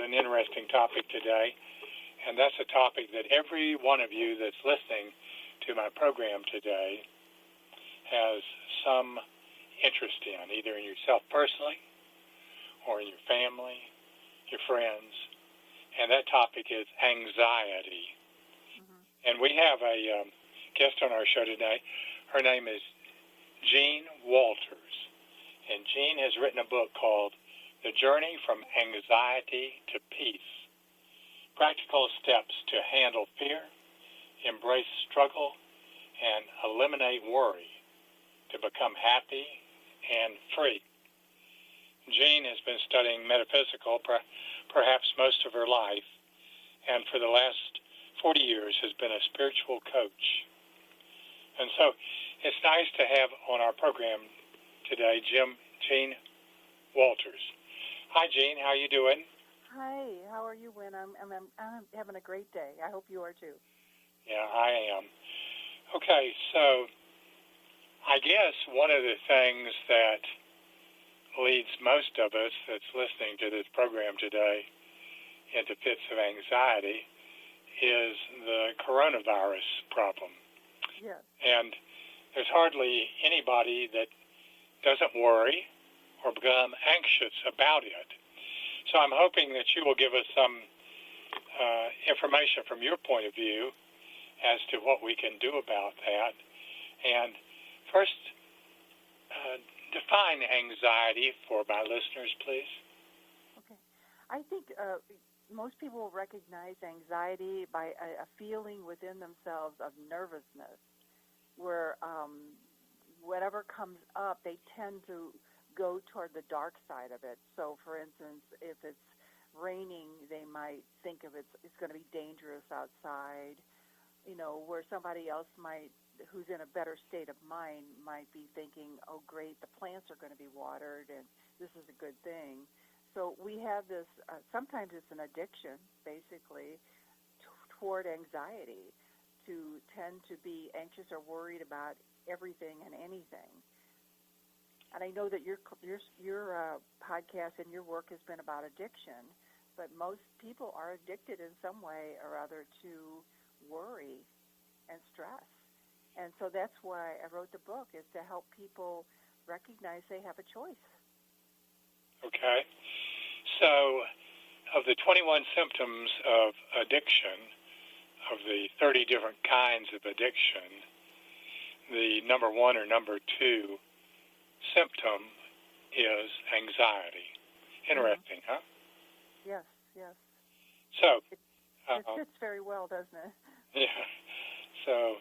about an interesting topic today, and that's a topic that every one of you that's listening to my program today has some interest in, either in yourself personally or in your family, your friends, and that topic is anxiety. Mm-hmm. And we have a guest on our show today. Her name is Jean Walters, and Jean has written a book called The Journey from Anxiety to Peace, Practical Steps to Handle Fear, Embrace Struggle, and Eliminate Worry to Become Happy and Free. Jean has been studying metaphysical perhaps most of her life, and for the last 40 years has been a spiritual coach. And so it's nice to have on our program today Jean Walters. Hi, Jean. How you doing? Hi, how are you, Win? I'm having a great day. I hope you are too. Yeah, I am. Okay, so I guess one of the things that leads most of us that's listening to this program today into fits of anxiety is the coronavirus problem. Yes. And there's hardly anybody that doesn't worry or become anxious about it. So I'm hoping that you will give us some information from your point of view as to what we can do about that. And first, define anxiety for my listeners, please. Okay. I think most people recognize anxiety by a feeling within themselves of nervousness, where whatever comes up, they tend to go toward the dark side of it. So, for instance, if it's raining, they might think of it's going to be dangerous outside. Where somebody else who's in a better state of mind, might be thinking, oh, great, the plants are going to be watered, and this is a good thing. So we have this, sometimes it's an addiction, basically, toward anxiety, to tend to be anxious or worried about everything and anything. And I know that your podcast and your work has been about addiction, but most people are addicted in some way or other to worry and stress. And so that's why I wrote the book, is to help people recognize they have a choice. Okay. So of the 21 symptoms of addiction, of the 30 different kinds of addiction, the number one or number two symptom is anxiety. Interesting, huh? Yes, yes. So it fits very well, doesn't it? Yeah. So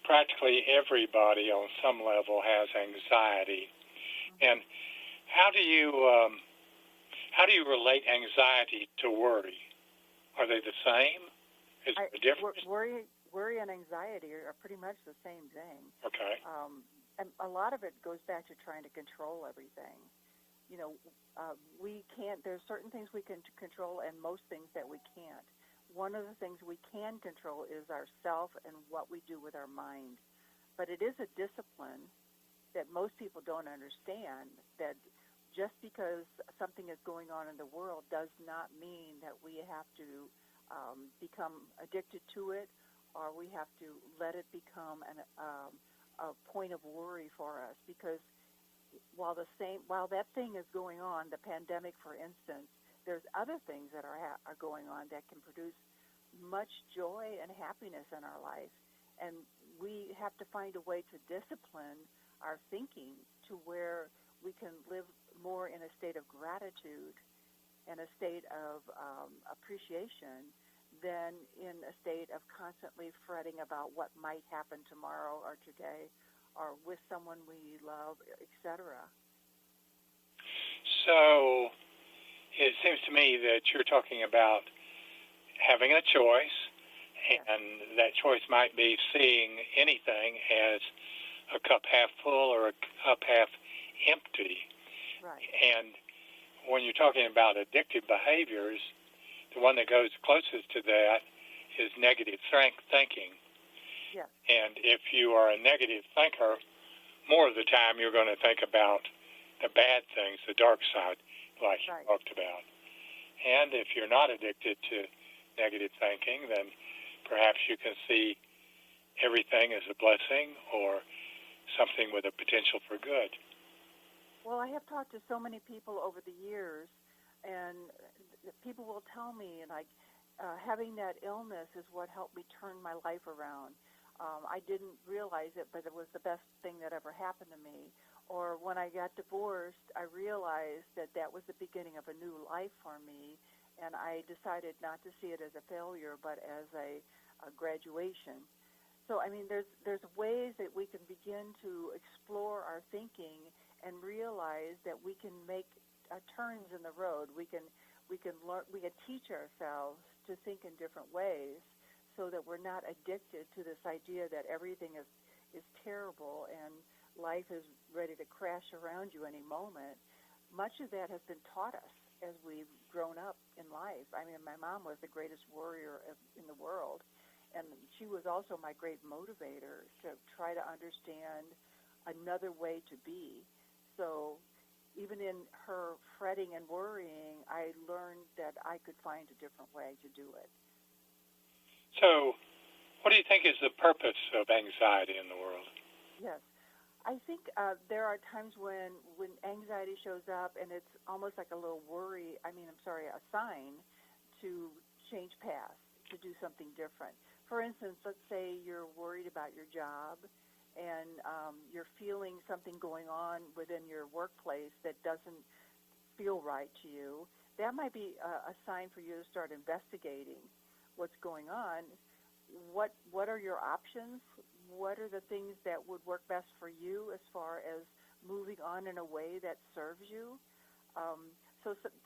practically everybody on some level has anxiety. Mm-hmm. And how do you relate anxiety to worry? Are they the same? Is there a difference? Worry and anxiety are pretty much the same thing. Okay. And a lot of it goes back to trying to control everything. We can't. There's certain things we can control, and most things that we can't. One of the things we can control is ourself and what we do with our mind. But it is a discipline that most people don't understand, that just because something is going on in the world does not mean that we have to become addicted to it, or we have to let it become a point of worry for us. Because while that thing is going on, the pandemic, for instance, there's other things that are going on that can produce much joy and happiness in our life. And we have to find a way to discipline our thinking to where we can live more in a state of gratitude and a state of appreciation than in a state of constantly fretting about what might happen tomorrow or today or with someone we love, etc. So it seems to me that you're talking about having a choice, and that choice might be seeing anything as a cup half full or a cup half empty. Right. And when you're talking about addictive behaviors, the one that goes closest to that is negative thinking. Yes. And if you are a negative thinker, more of the time you're going to think about the bad things, the dark side, like you talked about. And if you're not addicted to negative thinking, then perhaps you can see everything as a blessing or something with a potential for good. Well, I have talked to so many people over the years, and people will tell me, like, having that illness is what helped me turn my life around. I didn't realize it, but it was the best thing that ever happened to me. Or when I got divorced, I realized that that was the beginning of a new life for me, and I decided not to see it as a failure, but as a graduation. So I mean, there's ways that we can begin to explore our thinking and realize that we can make turns in the road. We can learn, we can teach ourselves to think in different ways, so that we're not addicted to this idea that everything is terrible and life is ready to crash around you any moment. Much of that has been taught us as we've grown up in life. I mean, my mom was the greatest warrior in the world, and she was also my great motivator to try to understand another way to be. So even in her fretting and worrying, I learned that I could find a different way to do it. So, what do you think is the purpose of anxiety in the world? Yes. I think there are times when anxiety shows up and it's almost like a little worry, a sign to change paths, to do something different. For instance, let's say you're worried about your job and you're feeling something going on within your workplace that doesn't feel right to you. That might be a sign for you to start investigating what's going on. What are your options? What are the things that would work best for you as far as moving on in a way that serves you?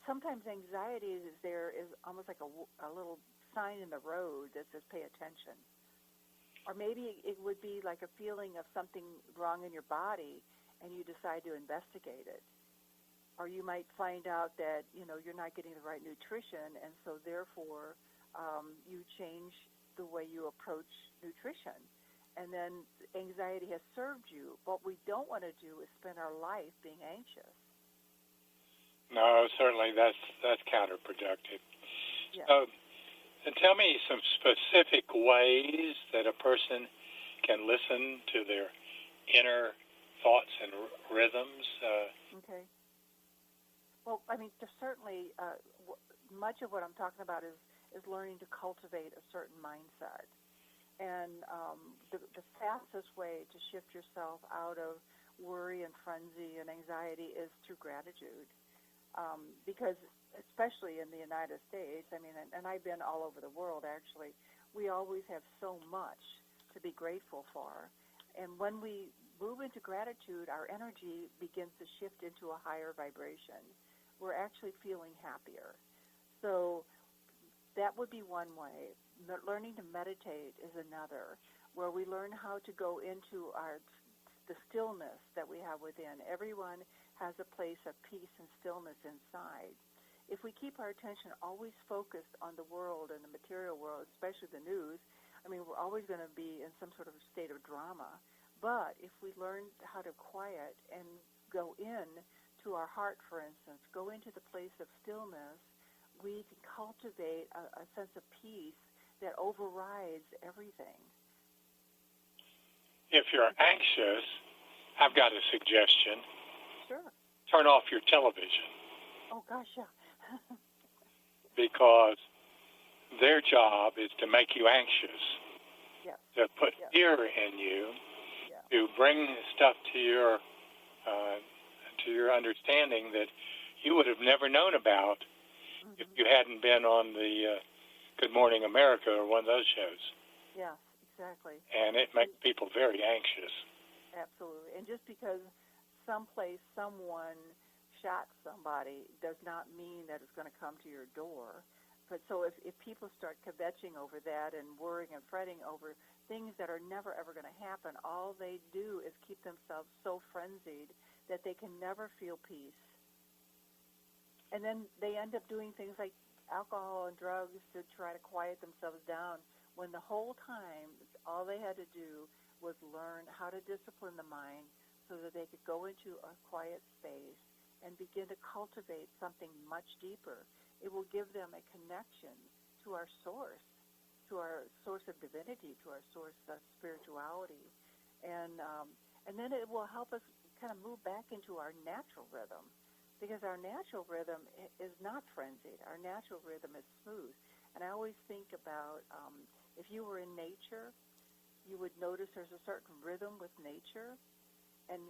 Sometimes anxiety is almost like a little sign in the road that says pay attention. Or maybe it would be like a feeling of something wrong in your body and you decide to investigate it. Or you might find out that you're not getting the right nutrition, and so therefore you change the way you approach nutrition. And then anxiety has served you. What we don't want to do is spend our life being anxious. No, certainly that's counterproductive. Yes. And tell me some specific ways that a person can listen to their inner thoughts and rhythms. Okay. Well, I mean, certainly much of what I'm talking about is learning to cultivate a certain mindset. And the fastest way to shift yourself out of worry and frenzy and anxiety is through gratitude. Because especially in the United States, I mean, and I've been all over the world actually, we always have so much to be grateful for. And when we move into gratitude, our energy begins to shift into a higher vibration. We're actually feeling happier. So that would be one way. Learning to meditate is another, where we learn how to go into the stillness that we have within. Everyone has a place of peace and stillness inside. If we keep our attention always focused on the world and the material world, especially the news, I mean, we're always going to be in some sort of state of drama. But if we learn how to quiet and go in to our heart, for instance, go into the place of stillness, we can cultivate a sense of peace that overrides everything. If you're anxious, I've got a suggestion. Sure. Turn off your television. Oh, gosh, yeah. Because their job is to make you anxious, yes. to put fear in you, yeah. to bring stuff to your understanding that you would have never known about if you hadn't been on the Good Morning America or one of those shows. Yes, exactly. And it makes people very anxious. Absolutely. And just because someplace someone shot somebody does not mean that it's going to come to your door. But so if people start kvetching over that and worrying and fretting over things that are never, ever going to happen, all they do is keep themselves so frenzied that they can never feel peace. And then they end up doing things like alcohol and drugs to try to quiet themselves down, when the whole time all they had to do was learn how to discipline the mind so that they could go into a quiet space and begin to cultivate something much deeper. It will give them a connection to our source of divinity, to our source of spirituality, and then it will help us kind of move back into our natural rhythm, because our natural rhythm is not frenzied. Our natural rhythm is smooth. And I always think about if you were in nature, you would notice there's a certain rhythm with nature, and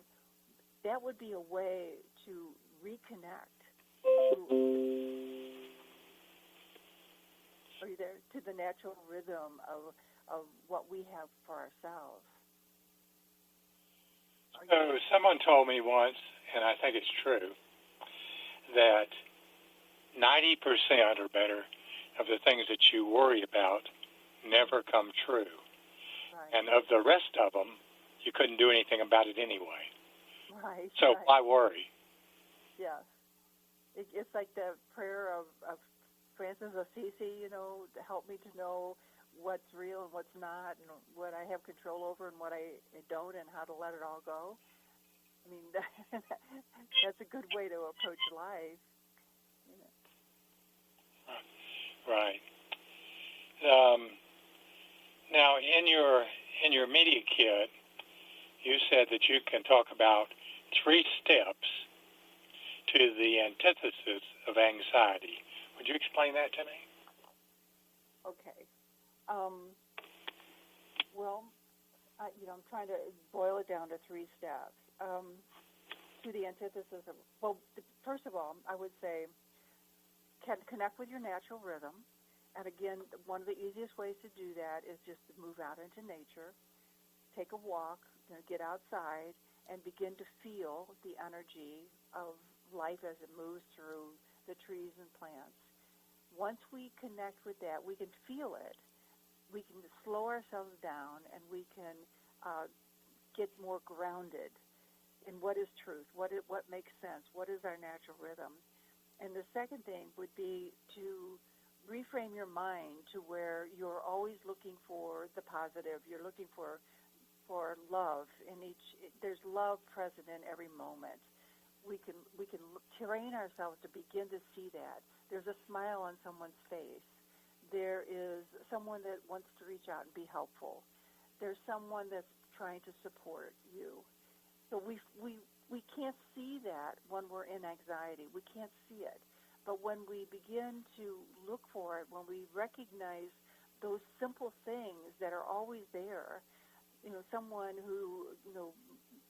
that would be a way to reconnect are you there, to the natural rhythm of what we have for ourselves. So someone told me once, and I think it's true, that 90% or better of the things that you worry about never come true. Right. And of the rest of them, you couldn't do anything about it anyway. Right. So right. why worry? Yes. It's like the prayer of Francis of Assisi, to help me to know what's real and what's not, and what I have control over and what I don't, and how to let it all go. I mean, that's a good way to approach life. Right. Now, in your media kit, you said that you can talk about 3 steps to the antithesis of anxiety. Would you explain that to me? Okay. Well, I'm trying to boil it down to 3 steps. To the antithesis of, first of all, I would say, connect with your natural rhythm. And again, one of the easiest ways to do that is just to move out into nature, take a walk, get outside, and begin to feel the energy of life as it moves through the trees and plants. Once we connect with that, we can feel it. We can slow ourselves down, and we can get more grounded in what is truth, what makes sense, what is our natural rhythm. And the second thing would be to reframe your mind to where you're always looking for the positive. You're looking for love in each. There's love present in every moment. We can train ourselves to begin to see that. There's a smile on someone's face. There is someone that wants to reach out and be helpful. There's someone that's trying to support you. So we can't see that when we're in anxiety. We can't see it. But when we begin to look for it, when we recognize those simple things that are always there, someone who,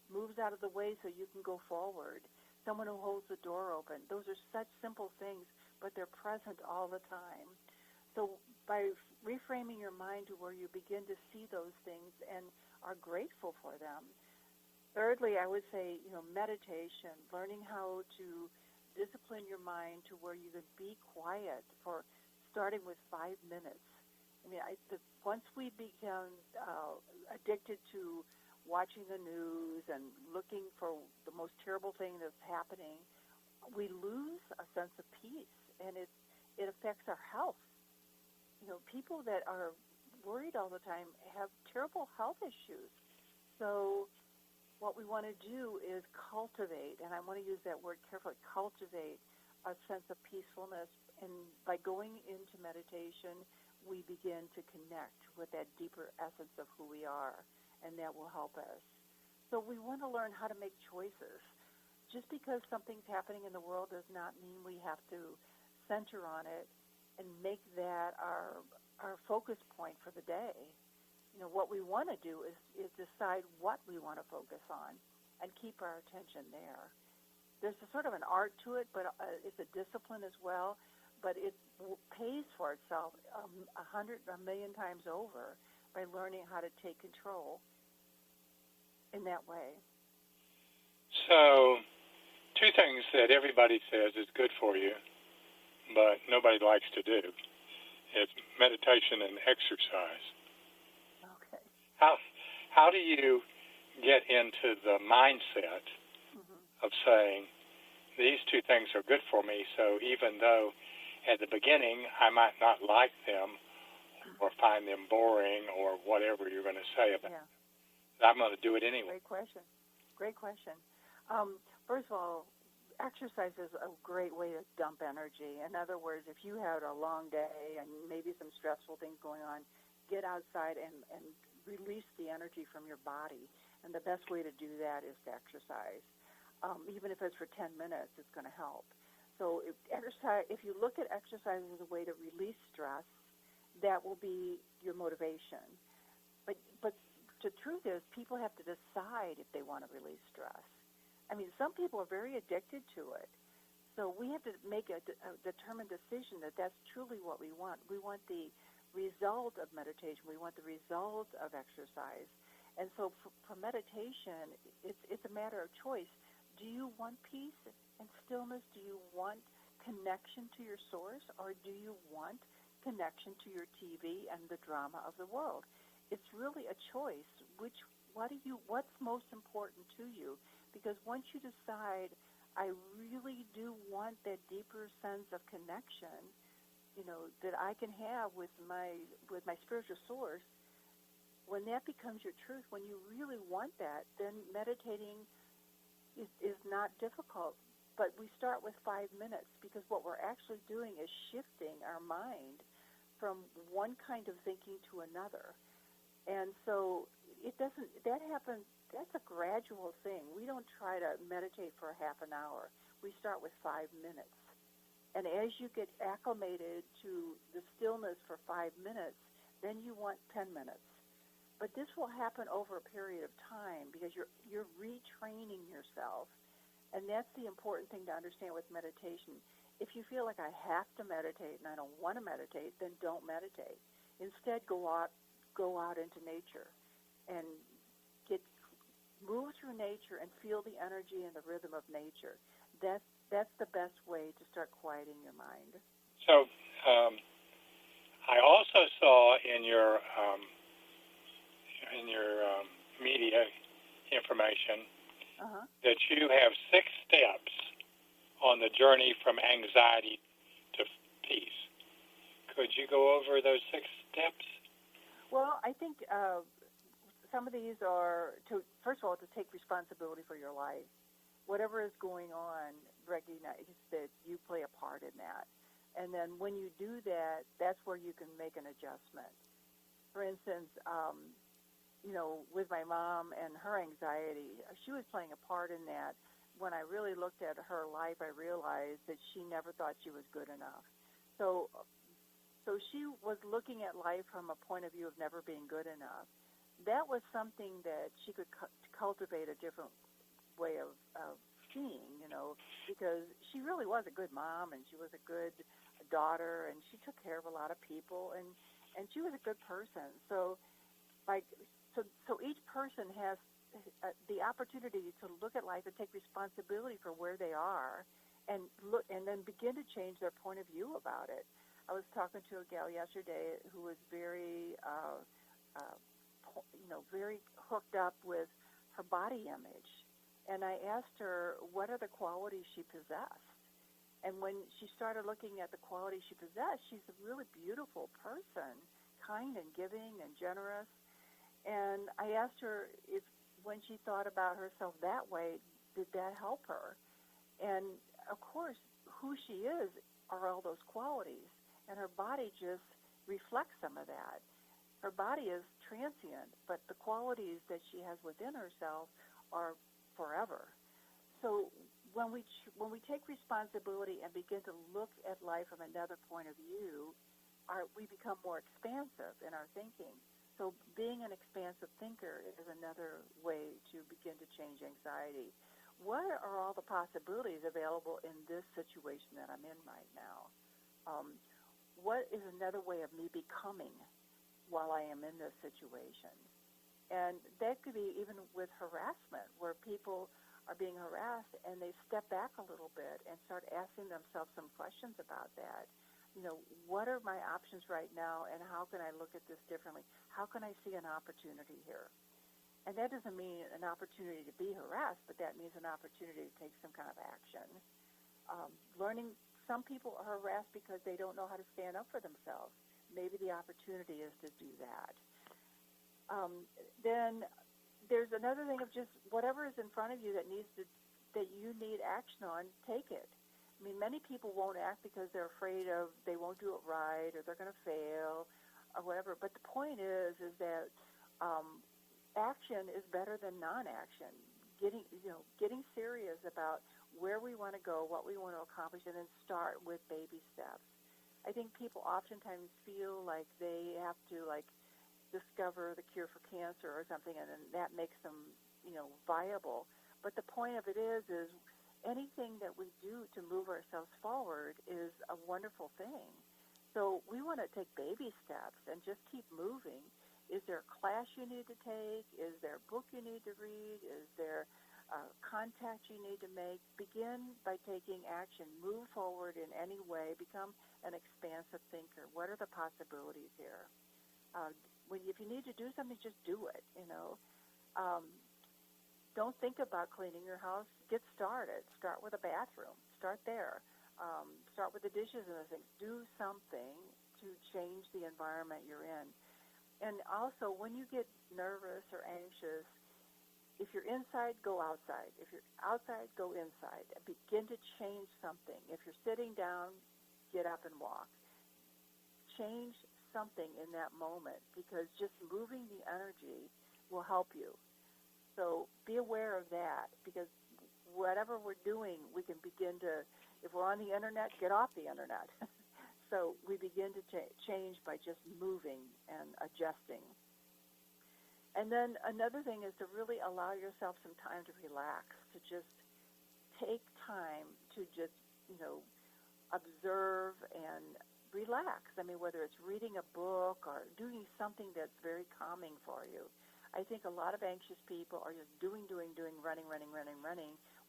moves out of the way so you can go forward, someone who holds the door open, those are such simple things, but they're present all the time. So by reframing your mind to where you begin to see those things and are grateful for them. Thirdly, I would say, meditation, learning how to discipline your mind to where you can be quiet for starting with 5 minutes. I mean, once we become addicted to watching the news and looking for the most terrible thing that's happening, we lose a sense of peace, and it affects our health. People that are worried all the time have terrible health issues. So what we want to do is cultivate, and I want to use that word carefully, cultivate a sense of peacefulness. And by going into meditation, we begin to connect with that deeper essence of who we are, and that will help us. So we want to learn how to make choices. Just because something's happening in the world does not mean we have to center on it and make that our focus point for the day. What we want to do is decide what we want to focus on and keep our attention there. There's a sort of an art to it, but it's a discipline as well. But it pays for itself a million times over by learning how to take control in that way. So, 2 things that everybody says is good for you, but nobody likes to do. It's meditation and exercise. Okay. How do you get into the mindset of saying, these 2 things are good for me, so even though at the beginning I might not like them or find them boring or whatever you're going to say about it, I'm going to do it anyway? Great question. First of all, exercise is a great way to dump energy. In other words, if you had a long day and maybe some stressful things going on, get outside and release the energy from your body. And the best way to do that is to exercise. Even if it's for 10 minutes, it's going to help. So if you look at exercise as a way to release stress, that will be your motivation. But the truth is, people have to decide if they want to release stress. I mean, some people are very addicted to it. So we have to make a determined decision that that's truly what we want. We want the result of meditation. We want the result of exercise. And so for meditation, it's a matter of choice. Do you want peace and stillness? Do you want connection to your source? Or do you want connection to your TV and the drama of the world? It's really a choice. What's most important to you? Because once you decide, I really do want that deeper sense of connection, that I can have with my spiritual source, when that becomes your truth, when you really want that, then meditating is not difficult. But we start with 5 minutes, because what we're actually doing is shifting our mind from one kind of thinking to another. And so that happens, that's a gradual thing. We don't try to meditate for half an hour. We start with 5 minutes. And as you get acclimated to the stillness for 5 minutes, then you want 10 minutes. But this will happen over a period of time, because you're retraining yourself. And that's the important thing to understand with meditation. If you feel like I have to meditate and I don't want to meditate, then don't meditate. Instead, go out into nature and move through nature and feel the energy and the rhythm of nature. That's the best way to start quieting your mind. So I also saw in your media information that you have 6 steps on the journey from anxiety to peace. Could you go over those 6 steps? Well, I think some of these are, first of all, to take responsibility for your life. Whatever is going on, recognize that you play a part in that. And then when you do that, that's where you can make an adjustment. For instance, with my mom and her anxiety, she was playing a part in that. When I really looked at her life, I realized that she never thought she was good enough. So she was looking at life from a point of view of never being good enough. That was something that she could cultivate a different way of seeing, because she really was a good mom, and she was a good daughter, and she took care of a lot of people, and she was a good person. So each person has the opportunity to look at life and take responsibility for where they are, and then begin to change their point of view about it. I was talking to a gal yesterday who was very, very hooked up with her body image, and I asked her what are the qualities she possessed. And when she started looking at the qualities she possessed, she's a really beautiful person, kind and giving and generous. And I asked her if, when she thought about herself that way, did that help her? And, of course, who she is are all those qualities, and her body just reflects some of that. Her body is transient, but the qualities that she has within herself are forever. So when we take responsibility and begin to look at life from another point of view, we become more expansive in our thinking. So being an expansive thinker is another way to begin to change anxiety. What are all the possibilities available in this situation that I'm in right now? What is another way of me becoming while I am in this situation? And that could be even with harassment, where people are being harassed and they step back a little bit and start asking themselves some questions about that. What are my options right now, and how can I look at this differently? How can I see an opportunity here? And that doesn't mean an opportunity to be harassed, but that means an opportunity to take some kind of action. Some people are harassed because they don't know how to stand up for themselves. Maybe the opportunity is to do that. Then there's another thing of just whatever is in front of you that needs to that you need action on, take it. I mean, many people won't act because they're afraid of they won't do it right or they're going to fail or whatever. But the point is that action is better than non-action. Getting serious about where we want to go, what we want to accomplish, and then start with baby steps. I think people oftentimes feel like they have to discover the cure for cancer or something, and then that makes them, viable. But the point of it is anything that we do to move ourselves forward is a wonderful thing. So we want to take baby steps and just keep moving. Is there a class you need to take? Is there a book you need to read? Is there a contact you need to make? Begin by taking action. Move forward in any way. Become an expansive thinker. What are the possibilities here? If you need to do something, just do it. Don't think about cleaning your house. Get started. Start with a bathroom. Start there. Start with the dishes and the things. Do something to change the environment you're in. And also, when you get nervous or anxious, if you're inside, go outside. If you're outside, go inside. Begin to change something. If you're sitting down, get up and walk. Change something in that moment, because just moving the energy will help you. So be aware of that, because whatever we're doing, we can begin to, if we're on the internet, get off the internet. So we begin to change by just moving and adjusting. And then another thing is to really allow yourself some time to relax, to just take time to just, observe and relax. I mean, whether it's reading a book or doing something that's very calming for you. I think a lot of anxious people are just doing, running,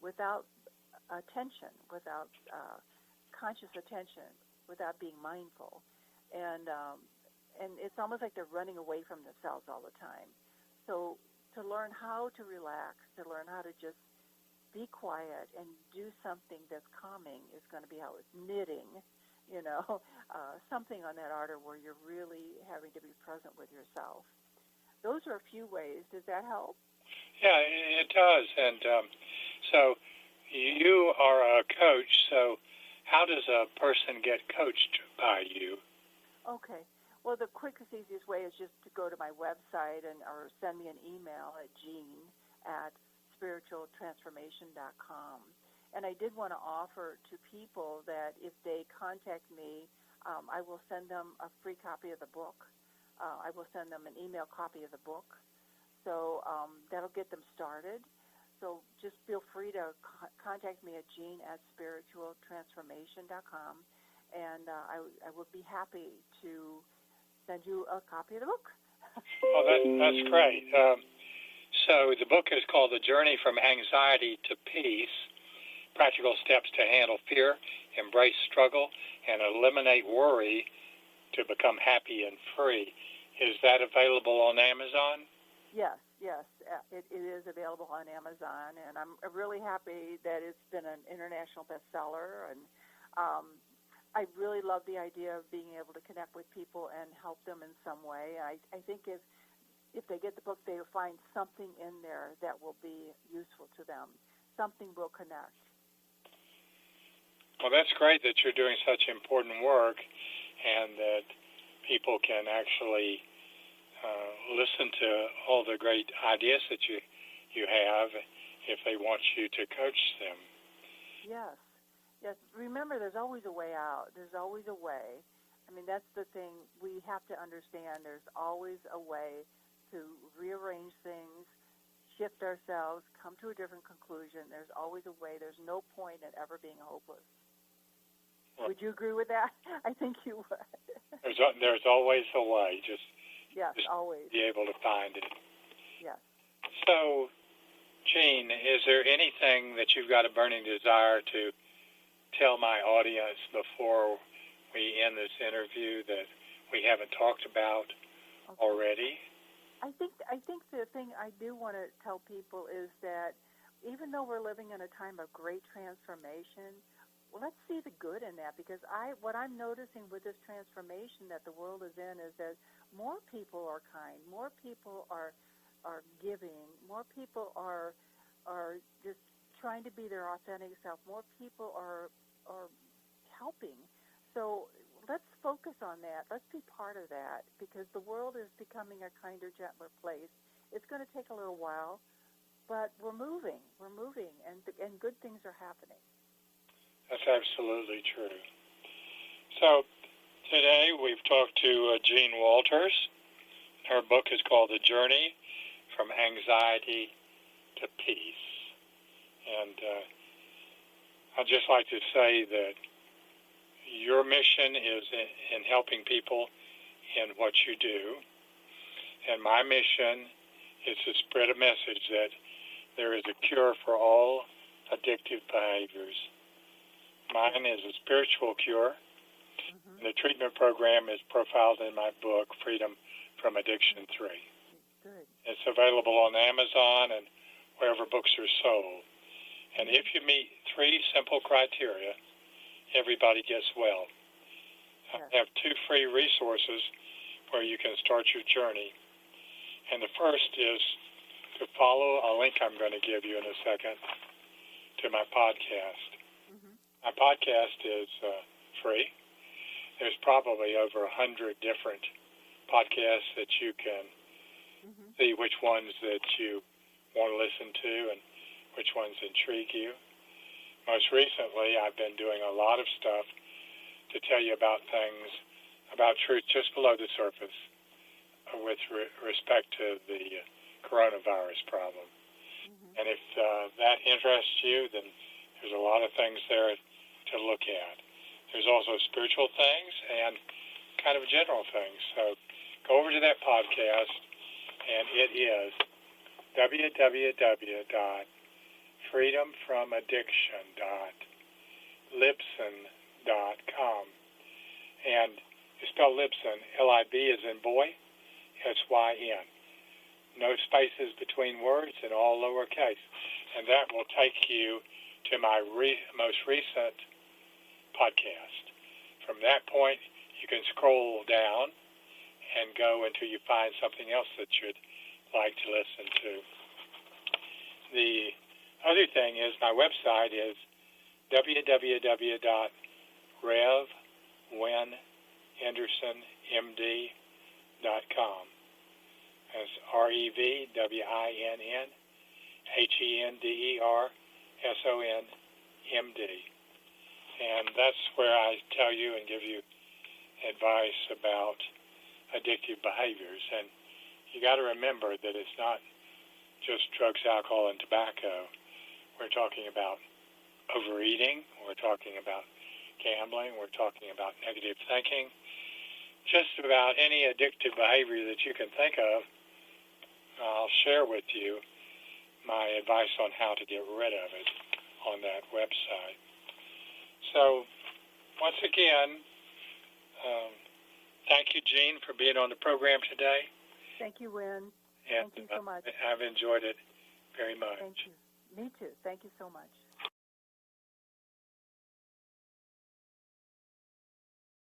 without attention, without conscious attention, without being mindful. And it's almost like they're running away from themselves all the time. So to learn how to relax, to learn how to just be quiet and do something that's calming is going to be how it's knitting, something on that order where you're really having to be present with yourself. Those are a few ways. Does that help? Yeah, it does. And so you are a coach, so how does a person get coached by you? Okay. Well, the quickest, easiest way is just to go to my website or send me an email at jean@spiritualtransformation.com. And I did want to offer to people that if they contact me, I will send them a free copy of the book. I will send them an email copy of the book. So that'll get them started. So just feel free to contact me at jean@spiritualtransformation.com, and I would be happy to send you a copy of the book. Oh, that's great. So the book is called The Journey from Anxiety to Peace, Practical Steps to Handle Fear, Embrace Struggle, and Eliminate Worry to Become Happy and Free. Is that available on Amazon? Yes, it is available on Amazon, and I'm really happy that it's been an international bestseller. And I really love the idea of being able to connect with people and help them in some way. I think if they get the book, they'll find something in there that will be useful to them. Something will connect. Well, that's great that you're doing such important work and that people can actually listen to all the great ideas that you have if they want you to coach them. Yes. Remember, there's always a way out. There's always a way. I mean, that's the thing we have to understand. There's always a way to rearrange things, shift ourselves, come to a different conclusion. There's always a way. There's no point in ever being hopeless. Right. Would you agree with that? I think you would. There's always a way. Just always be able to find it. Yes. So, Jean, is there anything that you've got a burning desire to tell my audience before we end this interview that we haven't talked about already? I think the thing I do want to tell people is that even though we're living in a time of great transformation, let's see the good in that, because what I'm noticing with this transformation that the world is in is that more people are kind, more people are giving, more people are just trying to be their authentic self. More people are helping. So let's focus on that. Let's be part of that, because the world is becoming a kinder, gentler place. It's going to take a little while, but we're moving, and good things are happening. That's absolutely true. So today we've talked to Jean Walters. Her book is called The Journey from Anxiety to Peace. And I'd just like to say that your mission is in helping people in what you do. And my mission is to spread a message that there is a cure for all addictive behaviors. Mine is a spiritual cure. And the treatment program is profiled in my book, Freedom from Addiction 3. Good. It's available on Amazon and wherever books are sold. And if you meet 3 simple criteria, everybody gets well. Yes. I have 2 free resources where you can start your journey. And the first is to follow a link I'm going to give you in a second to my podcast. My podcast is free. There's probably over 100 different podcasts that you can see which ones that you want to listen to and which ones intrigue you. Most recently, I've been doing a lot of stuff to tell you about things, about truth just below the surface with respect to the coronavirus problem. And if that interests you, then there's a lot of things there to look at. There's also spiritual things and kind of general things. So go over to that podcast, and it is www.freedomfromaddiction.libsyn.com. And you spell Libsyn, L-I-B as in boy, S-Y-N. No spaces between words and all lowercase. And that will take you to my most recent podcast. From that point, you can scroll down and go until you find something else that you'd like to listen to. The other thing is my website is www.revwinhendersonmd.com. That's REVWINHENDERSONMD. And that's where I tell you and give you advice about addictive behaviors. And you got to remember that it's not just drugs, alcohol, and tobacco. We're talking about overeating. We're talking about gambling. We're talking about negative thinking. Just about any addictive behavior that you can think of, I'll share with you my advice on how to get rid of it on that website. So, once again, thank you, Jean, for being on the program today. Thank you, Wynn. And Thank you so much. I've enjoyed it very much. Thank you. Me too. Thank you so much.